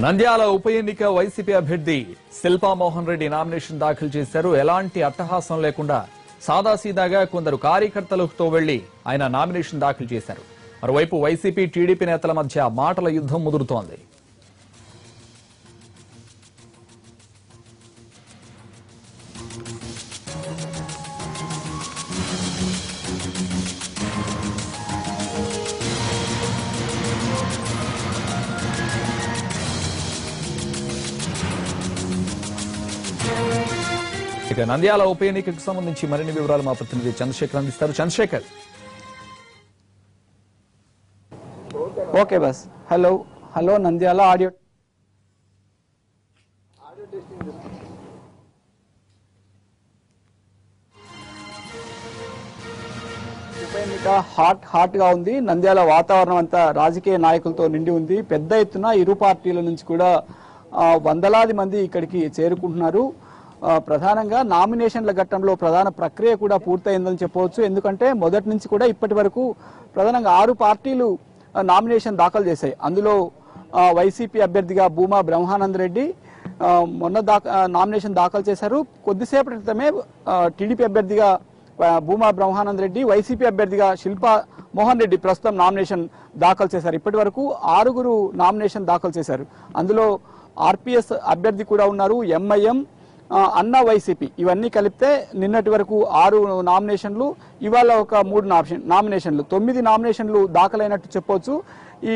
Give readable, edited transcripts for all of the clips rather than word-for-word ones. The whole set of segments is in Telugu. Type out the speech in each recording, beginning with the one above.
నంద్యాల ఉప ఎన్నిక వైసీపీ అభ్యర్థి శిల్పా మోహన్ రెడ్డి నామినేషన్ దాఖలు చేశారు. ఎలాంటి అట్టహాసం లేకుండా సాదాసీదాగా కొందరు కార్యకర్తలతో వెళ్లి ఆయన నామినేషన్ దాఖలు చేశారు. మరోవైపు వైసీపీ టీడీపీ నేతల మధ్య మాటల యుద్ధం ముదురుతోంది. ఇక నంద్యాల ఉప ఎన్నికకు సంబంధించి మరిన్ని వివరాలు మా ప్రతినిధి చంద్రశేఖర్ అందిస్తారు. చంద్రశేఖర్. ఓకే బస్. హలో హలో నంద్యాల ఆడియో ఉప ఎన్నిక హాట్ గా ఉంది. నంద్యాల వాతావరణం అంతా రాజకీయ నాయకులతో నిండి ఉంది. పెద్ద ఎత్తున ఇరు పార్టీల నుంచి కూడా వందలాది మంది ఇక్కడికి చేరుకుంటున్నారు. ప్రధానంగా నామినేషన్ల ఘట్టంలో ప్రధాన ప్రక్రియ కూడా పూర్తయిందని చెప్పవచ్చు. ఎందుకంటే మొదటి నుంచి కూడా ఇప్పటి వరకు ప్రధానంగా 6 పార్టీలు నామినేషన్ దాఖలు చేశాయి. అందులో వైసీపీ అభ్యర్థిగా భూమా బ్రహ్మానంద రెడ్డి మొన్న నామినేషన్ దాఖలు చేశారు. కొద్దిసేపటి క్రితమే టీడీపీ అభ్యర్థిగా భూమా బ్రహ్మానంద రెడ్డి, వైసీపీ అభ్యర్థిగా శిల్పా మోహన్ రెడ్డి ప్రస్తుతం నామినేషన్ దాఖలు చేశారు. ఇప్పటి వరకు 6 నామినేషన్ దాఖలు చేశారు. అందులో ఆర్పీఎస్ అభ్యర్థి కూడా ఉన్నారు, ఎంఐఎం, అన్నా వైసీపీ, ఇవన్నీ కలిపితే నిన్నటి వరకు 6 నామినేషన్లు, ఇవాళ ఒక 3 నామినేషన్లు, 9 నామినేషన్లు దాఖలైనట్టు చెప్పవచ్చు. ఈ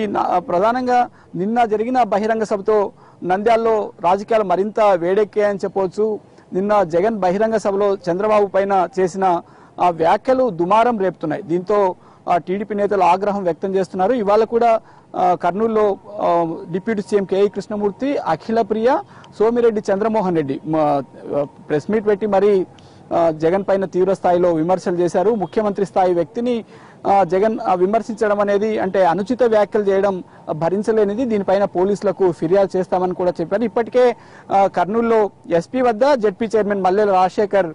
ప్రధానంగా నిన్న జరిగిన బహిరంగ సభతో నంద్యాలలో రాజకీయాలు మరింత వేడెక్కాయని చెప్పవచ్చు. నిన్న జగన్ బహిరంగ సభలో చంద్రబాబు పైన చేసిన వ్యాఖ్యలు దుమారం రేపుతున్నాయి. దీంతో టీడీపీ నేతలు ఆగ్రహం వ్యక్తం చేస్తున్నారు. ఇవాళ కూడా కర్నూలులో deputy CM K E Krishnamurthy, Akhila Priya, Somireddy Chandramohan Reddy press meet పెట్టి మరి జగన్ పైన తీవ్ర స్థాయిలో విమర్శలు చేశారు. ముఖ్యమంత్రి స్థాయి వ్యక్తిని జగన్ విమర్శించడం అనేది, అంటే అనుచిత వ్యాఖ్యలు చేయడం భరించలేనిది, దీనిపైన పోలీసులకు ఫిర్యాదు చేస్తామని కూడా చెప్పారు. ఇప్పటికే కర్నూలులో ఎస్పీ వద్ద జెడ్పీ చైర్మన్ మల్లెల రాజశేఖర్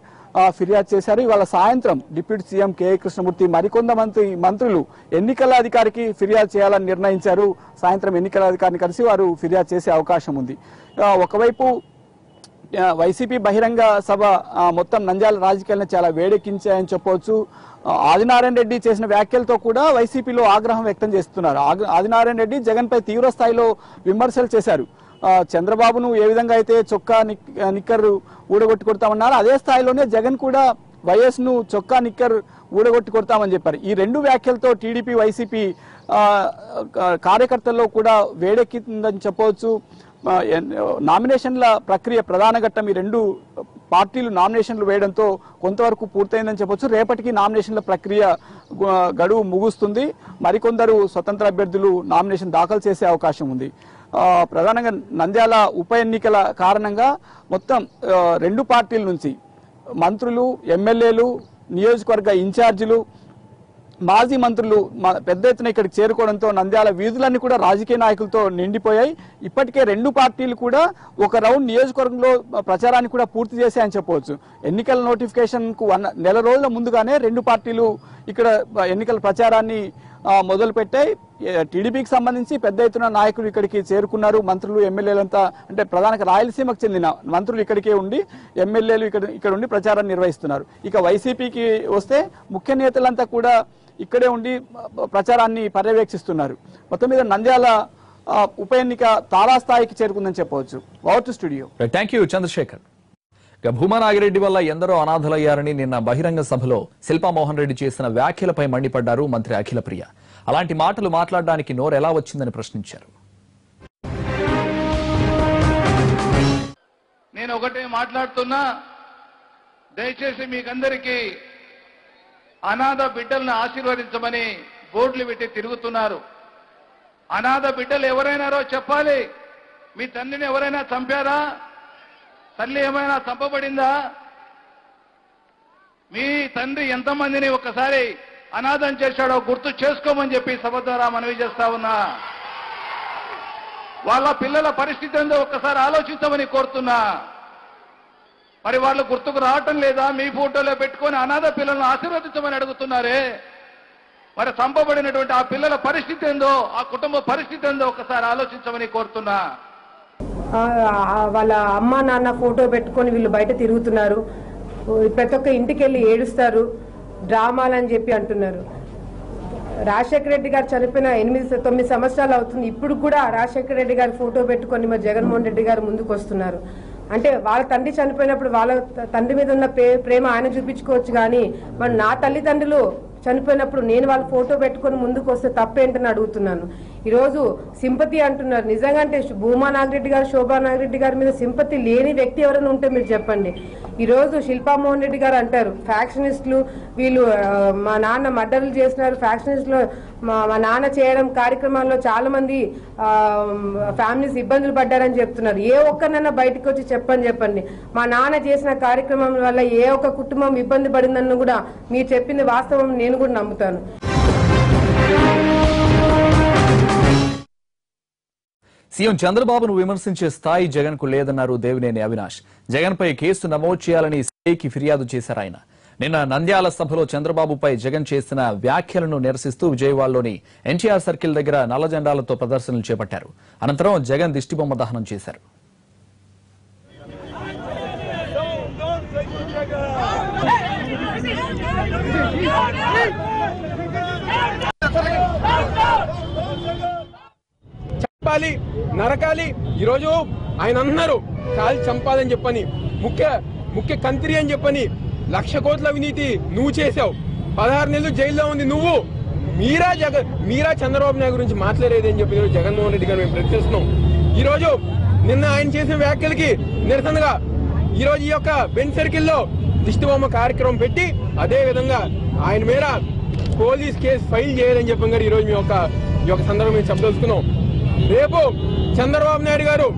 ఫిర్యాదు చేశారు. ఇవాళ సాయంత్రం డిప్యూటీ సీఎం కేఏ కృష్ణమూర్తి మరికొంత మంత్రులు ఎన్నికల అధికారికి ఫిర్యాదు చేయాలని నిర్ణయించారు. సాయంత్రం ఎన్నికల అధికారిని కలిసి వారు ఫిర్యాదు చేసే అవకాశం ఉంది. ఒకవైపు వైసీపీ బహిరంగ సభ మొత్తం నంద్యాల రాజకీయాలను చాలా వేడెక్కించాయని చెప్పవచ్చు. ఆదినారాయణ రెడ్డి చేసిన వ్యాఖ్యలతో కూడా వైసీపీలో ఆగ్రహం వ్యక్తం చేస్తున్నారు. ఆదినారాయణ రెడ్డి జగన్ పై తీవ్ర స్థాయిలో విమర్శలు చేశారు. చంద్రబాబును ఏ విధంగా అయితే చొక్కా నిక్కర్ ఊడగొట్టి కొడతామన్నారు, అదే స్థాయిలోనే జగన్ కూడా వైఎస్ ను చొక్కా నిక్కర్ ఊడగొట్టి కొడతామని చెప్పారు. ఈ 2 వ్యాఖ్యలతో టీడీపీ వైసీపీ కార్యకర్తల్లో కూడా వేడెక్కిందని చెప్పవచ్చు. నామినేషన్ల ప్రక్రియ ప్రధాన ఘట్టం ఈ 2 పార్టీలు నామినేషన్లు వేయడంతో కొంతవరకు పూర్తయిందని చెప్పొచ్చు. రేపటికి నామినేషన్ల ప్రక్రియ గడువు ముగుస్తుంది. మరికొందరు స్వతంత్ర అభ్యర్థులు నామినేషన్ దాఖలు చేసే అవకాశం ఉంది. ప్రధానంగా నంద్యాల ఉప ఎన్నికల కారణంగా మొత్తం 2 పార్టీల నుంచి మంత్రులు, ఎమ్మెల్యేలు, నియోజకవర్గ ఇన్ఛార్జీలు, మాజీ మంత్రులు పెద్ద ఎత్తున ఇక్కడికి చేరుకోవడంతో నంద్యాల వీధులన్నీ కూడా రాజకీయ నాయకులతో నిండిపోయాయి. ఇప్పటికే 2 పార్టీలు కూడా ఒక రౌండ్ నియోజకవర్గంలో ప్రచారాన్ని కూడా పూర్తి చేశాయని చెప్పవచ్చు. ఎన్నికల నోటిఫికేషన్ కు నెల రోజుల ముందుగానే 2 పార్టీలు ఇక్కడ ఎన్నికల ప్రచారాన్ని మొదలు పెట్టాయి. టీడీపీకి సంబంధించి పెద్ద ఎత్తున నాయకులు ఇక్కడికి చేరుకున్నారు. మంత్రులు, ఎమ్మెల్యేలంతా, అంటే ప్రధానంగా రాయలసీమకు చెందిన మంత్రులు ఇక్కడికే ఉండి, ఎమ్మెల్యేలు ఇక్కడ ఉండి ప్రచారాన్ని నిర్వహిస్తున్నారు. ఇక వైసీపీకి వస్తే ముఖ్య నేతలంతా కూడా ఇక్కడే ఉండి ప్రచారాన్ని పర్యవేక్షిస్తున్నారు. మొత్తం మీద నంద్యాల ఉప ఎన్నిక తారాస్థాయికి చేరుకుందని చెప్పవచ్చు. Over to studio. Thank you Chandrasekhar. ఇక భూమా నాగిరెడ్డి వల్ల ఎందరో అనాథలయ్యారని నిన్న బహిరంగ సభలో శిల్పా మోహన్ రెడ్డి చేసిన వ్యాఖ్యలపై మండిపడ్డారు మంత్రి అఖిల ప్రియ. అలాంటి మాటలు మాట్లాడడానికి నోరు ఎలా వచ్చిందని ప్రశ్నించారు. నేను ఒకటే మాట్లాడుతున్నా, దయచేసి మీకందరికీ అనాథ బిడ్డలను ఆశీర్వదించమని బోర్డులు పెట్టి తిరుగుతున్నారు. అనాథ బిడ్డలు ఎవరైనారో చెప్పాలి. మీ తండ్రిని ఎవరైనా చంపారా? తల్లి ఏమైనా చంపబడిందా? మీ తండ్రి ఎంతమందిని ఒక్కసారి అనాథం చేశాడో గుర్తు చేసుకోమని చెప్పి సభ ద్వారా మనవి చేస్తా ఉన్నా. వాళ్ళ పిల్లల పరిస్థితి ఏందో ఒక్కసారి ఆలోచించమని కోరుతున్నా. మరి వాళ్ళు గుర్తుకు రావటం లేదా? మీ ఫోటోలో పెట్టుకొని అనాథ పిల్లలను ఆశీర్వదించమని అడుగుతున్నారే. మరి చంపబడినటువంటి ఆ పిల్లల పరిస్థితి ఏందో, ఆ కుటుంబ పరిస్థితి ఏందో ఒకసారి ఆలోచించమని కోరుతున్నా. వాళ్ళ అమ్మ నాన్న ఫోటో పెట్టుకొని వీళ్ళు బయట తిరుగుతున్నారు. ప్రతి ఒక్క ఇంటికి వెళ్ళి ఏడుస్తారు, డ్రామాలని చెప్పి అంటున్నారు. రాజశేఖర రెడ్డి గారు చనిపోయిన 8-9 సంవత్సరాలు అవుతుంది. ఇప్పుడు కూడా రాజశేఖర రెడ్డి గారి ఫోటో పెట్టుకొని మరి జగన్మోహన్ రెడ్డి గారు ముందుకు వస్తున్నారు. అంటే వాళ్ళ తండ్రి చనిపోయినప్పుడు వాళ్ళ తండ్రి మీద ఉన్న ప్రేమ ఆయన చూపించుకోవచ్చు, కానీ మరి నా తల్లిదండ్రులు చనిపోయినప్పుడు నేను వాళ్ళ ఫోటో పెట్టుకొని ముందుకు వస్తే తప్పేంటని అడుగుతున్నాను. ఈరోజు సింపతి అంటున్నారు. నిజంగా అంటే భూమా నాగిరెడ్డి గారు, శోభా నాగిరెడ్డి గారి మీద సింపతి లేని వ్యక్తి ఎవరైనా ఉంటే మీరు చెప్పండి. ఈరోజు శిల్పా మోహన్ రెడ్డి గారు అంటారు ఫ్యాక్షనిస్టులు వీళ్ళు మా నాన్న మర్డర్లు చేస్తున్నారు, ఫ్యాక్షనిస్టులు మా నాన్న చేయడం కార్యక్రమాల్లో చాలా మంది ఫ్యామిలీస్ ఇబ్బందులు పడ్డారని చెప్తున్నారు. ఏ ఒక్కరినైనా బయటకు వచ్చి చెప్పండి మా నాన్న చేసిన కార్యక్రమం వల్ల ఏ ఒక్క కుటుంబం ఇబ్బంది పడిందన్న కూడా మీరు చెప్పింది వాస్తవం నేను కూడా నమ్ముతాను. సీఎం చంద్రబాబును విమర్శించే స్థాయి జగన్ కు లేదన్నారు దేవినేని అవినాష్. జగన్ పై కేసు నమోదు చేయాలని సీఐకి ఫిర్యాదు చేశారు ఆయన. నిన్న నంద్యాల సభలో చంద్రబాబుపై జగన్ చేసిన వ్యాఖ్యలను నిరసిస్తూ విజయవాడలోని ఎన్టీఆర్ సర్కిల్ దగ్గర నల్ల జెండాలతో ప్రదర్శనలు చేపట్టారు. అనంతరం జగన్ దిష్టిబొమ్మ దహనం చేశారు. చంపాలి, నరకాలి. ఈరోజు ఆయన అన్నారు కాలి చంపాలని చెప్పని, ముఖ్య కంత్రి అని చెప్పని 1,00,000 కోట్ల అవినీతి నువ్వు చేసావు. 16 నెలలు జైల్లో ఉంది నువ్వు. మీరా చంద్రబాబు నాయుడు గురించి మాట్లాడేది అని చెప్పి జగన్మోహన్ రెడ్డి గారు మేము ప్రశ్నిస్తున్నాం. ఈ రోజు నిన్న ఆయన చేసిన వ్యాఖ్యలకి నిరసనగా ఈ రోజు ఈ యొక్క బెంచ్ సర్కిల్లో దిష్టిబొమ్మ కార్యక్రమం పెట్టి అదే విధంగా ఆయన మీద పోలీస్ కేసు ఫైల్ చేయాలని చెప్పి ఈ రోజు ఈ యొక్క సందర్భం మేము చెప్పదలుచుకున్నాం. రేపు చంద్రబాబు నాయుడు గారు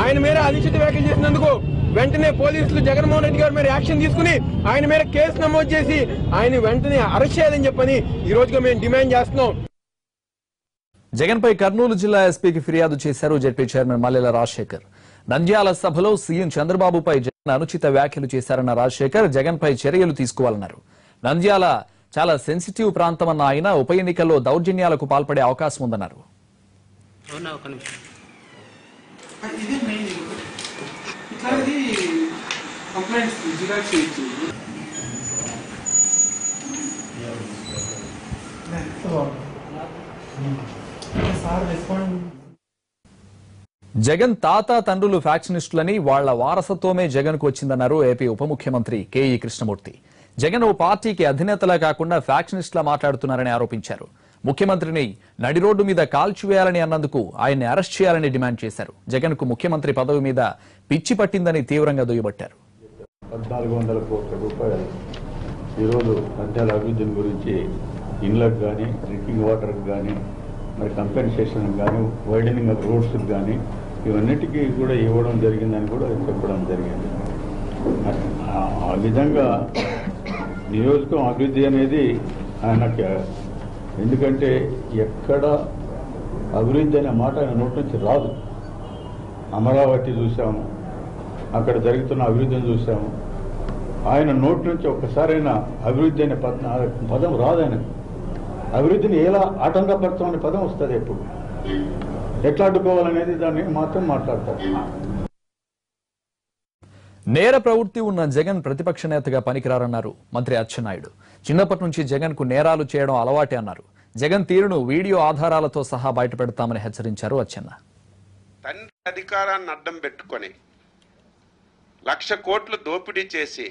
ఆయన మీద అనుచిత వ్యాఖ్యలు చేసినందుకు వెంటనే పోలీసులు జగన్మోహన్ రెడ్డి గారి మీద యాక్షన్ తీసుకుని ఆయన మీద కేసు నమోదు చేసి ఆయన వెంటనే అరెస్ట్ చేయాలని చెప్పని ఈ రోజుగా మేము డిమాండ్ చేస్తున్నాం. జగన్ పై కర్నూలు జిల్లా ఎస్పీకి ఫిర్యాదు చేశారు జెడ్పీ చైర్మన్ మల్లెల రాజశేఖర్. నంద్యాల సభలో సీఎం చంద్రబాబుపై జగన్ అనుచిత వ్యాఖ్యలు చేశారన్న రాజశేఖర్ జగన్ పై చర్యలు తీసుకోవాలన్నారు. నంద్యాల చాలా సెన్సిటివ్ ప్రాంతమన్న ఆయన ఉప ఎన్నికల్లో దౌర్జన్యాలకు పాల్పడే అవకాశం ఉందన్నారు. జగన్ తాత తండ్రులు ఫ్యాక్షనిస్టులని వాళ్ల వారసత్వమే జగన్ కు వచ్చిందన్నారు ఏపీ ఉప ముఖ్యమంత్రి కేఈ కృష్ణమూర్తి. జగన్ ఓ పార్టీకి అధినేతలా కాకుండా ఫ్యాక్షనిస్టులా మాట్లాడుతున్నారని ఆరోపించారు. ముఖ్యమంత్రిని నడి రోడ్డు మీద కాల్చివేయాలని అన్నందుకు ఆయన్ని అరెస్ట్ చేయాలని డిమాండ్ చేశారు. జగన్ కు ముఖ్యమంత్రి పదవి మీద పిచ్చి పట్టిందని తీవ్రంగా దుయ్యబట్టారు. 1400 కోట్ల రూపాయలు ఈరోజు నంద్యాల అభివృద్ధి గురించి ఇండ్లకు కానీ, డ్రింకింగ్ వాటర్కి కానీ, మరి కంపెన్సేషన్ కానీ, వైడనింగ్ ఆఫ్ రోడ్స్కి కానీ ఇవన్నిటికీ కూడా ఇవ్వడం జరిగిందని కూడా చెప్పడం జరిగింది. ఆ విధంగా నియోజకవర్గం అభివృద్ధి అనేది ఆయనకి, ఎందుకంటే ఎక్కడ అభివృద్ధి అనే మాట ఆయన నోటి నుంచి రాదు. అమరావతి చూసాము, అక్కడ జరుగుతున్న అభివృద్ధిని చూసాము. ఆయన నోటి నుంచి ఒక్కసారైనా అభివృద్ధి అనే పదం రాదు. ఆయనకు అభివృద్ధిని ఎలా ఆటంకపరచం అనే పదం వస్తుంది. ఎప్పుడు ఎట్లా అడ్డుకోవాలనేది దాన్ని మాత్రం మాట్లాడతారు. నేర ప్రవృత్తి ఉన్న జగన్ ప్రతిపక్ష నేతగా పనికిరారన్నారు మంత్రి అచ్చెన్నాయుడు. చిన్నప్పటి నుంచి జగన్ కు నేరాలు చేయడం అలవాటే అన్నారు. జగన్ తీరును వీడియో ఆధారాలతో సహా బయటపెడతామని హెచ్చరించారు అచ్చెన్న. తండ్రి అధికారాన్ని అడ్డం పెట్టుకొని 1,00,000 కోట్లు దోపిడీ చేసి